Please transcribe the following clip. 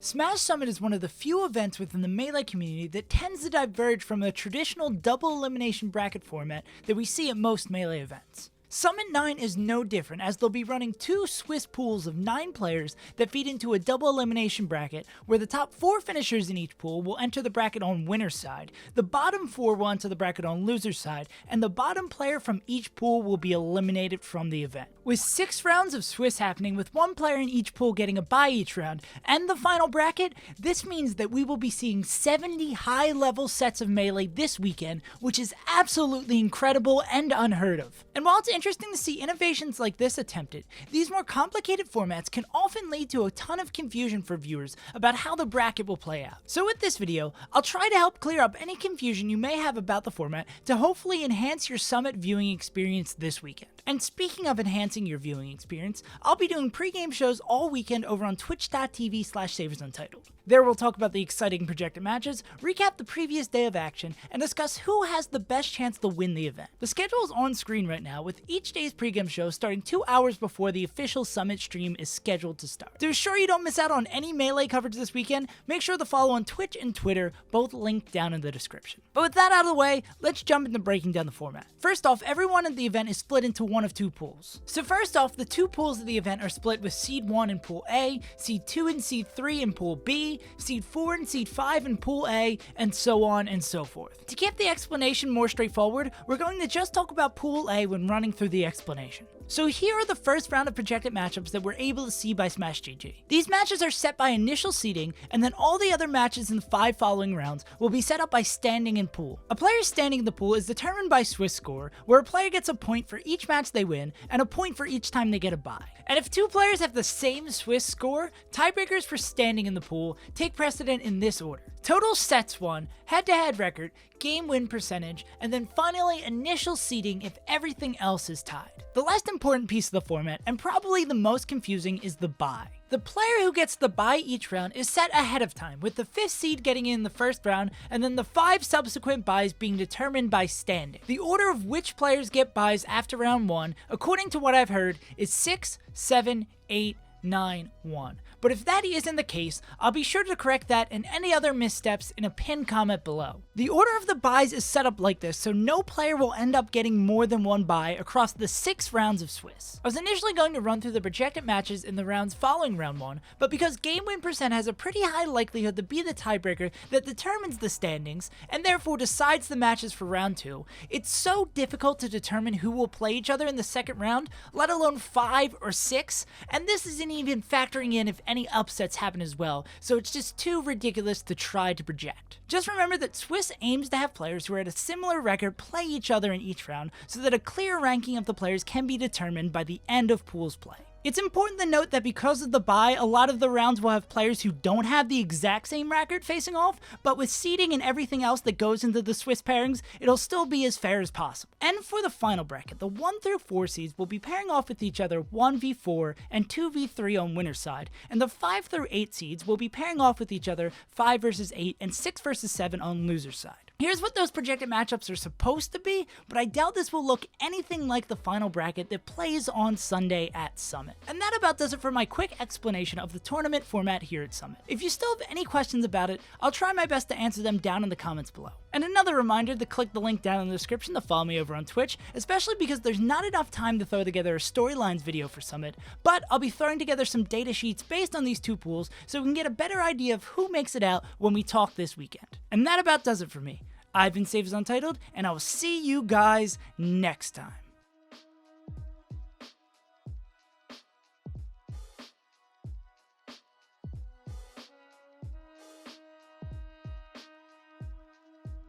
Smash Summit is one of the few events within the Melee community that tends to diverge from the traditional double elimination bracket format that we see at most Melee events. Summit 9 is no different, as they'll be running two Swiss pools of 9 players that feed into a double elimination bracket where the top 4 finishers in each pool will enter the bracket on winner's side, the bottom 4 will enter the bracket on loser's side, and the bottom player from each pool will be eliminated from the event. With 6 rounds of Swiss happening, with 1 player in each pool getting a bye each round, and the final bracket, this means that we will be seeing 70 high-level sets of Melee this weekend, which is absolutely incredible and unheard of. And while it's interesting to see innovations like this attempted, these more complicated formats can often lead to a ton of confusion for viewers about how the bracket will play out. So with this video, I'll try to help clear up any confusion you may have about the format to hopefully enhance your Summit viewing experience this weekend. And speaking of enhancing your viewing experience, I'll be doing pre-game shows all weekend over on twitch.tv/SaveAsUntitled. There we'll talk about the exciting projected matches, recap the previous day of action, and discuss who has the best chance to win the event. The schedule is on screen right now, with each day's pregame show starting 2 hours before the official Summit stream is scheduled to start. To ensure you don't miss out on any Melee coverage this weekend, make sure to follow on Twitch and Twitter, both linked down in the description. But with that out of the way, let's jump into breaking down the format. First off, everyone at the event is split into one of 2 pools. So first off, the 2 pools of the event are split with Seed 1 in Pool A, Seed 2 and Seed 3 in Pool B, Seed 4 and Seed 5 in Pool A, and so on and so forth. To keep the explanation more straightforward, we're going to just talk about Pool A when running through the explanation. So here are the first round of projected matchups that we're able to see by Smash GG. These matches are set by initial seeding, and then all the other matches in the 5 following rounds will be set up by standing in pool. A player's standing in the pool is determined by Swiss score, where a player gets a point for each match they win, and a point for each time they get a bye. And if 2 players have the same Swiss score, tiebreakers for standing in the pool take precedent in this order: total sets won, head-to-head record, game win percentage, and then finally initial seeding if everything else is tied. The last important piece of the format, and probably the most confusing, is the bye. The player who gets the bye each round is set ahead of time, with the 5th seed getting in the first round, and then the 5 subsequent byes being determined by standing. The order of which players get byes after round 1, according to what I've heard, is 6, 7, 8, 9, 1. But if that isn't the case, I'll be sure to correct that and any other missteps in a pinned comment below. The order of the byes is set up like this, so no player will end up getting more than 1 bye across the 6 rounds of Swiss. I was initially going to run through the projected matches in the rounds following round 1, but because game win percent has a pretty high likelihood to be the tiebreaker that determines the standings, and therefore decides the matches for round 2, it's so difficult to determine who will play each other in the second round, let alone 5 or 6, and this isn't even factoring in if any upsets happen as well, so it's just too ridiculous to try to project. Just remember that Swiss aims to have players who are at a similar record play each other in each round, so that a clear ranking of the players can be determined by the end of pools play. It's important to note that because of the bye, a lot of the rounds will have players who don't have the exact same record facing off, but with seeding and everything else that goes into the Swiss pairings, it'll still be as fair as possible. And for the final bracket, the 1 through 4 seeds will be pairing off with each other 1v4 and 2v3 on winner's side, and the 5 through 8 seeds will be pairing off with each other 5 versus 8 and 6 versus 7 on loser's side. Here's what those projected matchups are supposed to be, but I doubt this will look anything like the final bracket that plays on Sunday at Summit. And that about does it for my quick explanation of the tournament format here at Summit. If you still have any questions about it, I'll try my best to answer them down in the comments below. And another reminder to click the link down in the description to follow me over on Twitch, especially because there's not enough time to throw together a storylines video for Summit, but I'll be throwing together some data sheets based on these 2 pools so we can get a better idea of who makes it out when we talk this weekend. And that about does it for me. I've been SaveAsUntitled, and I will see you guys next time.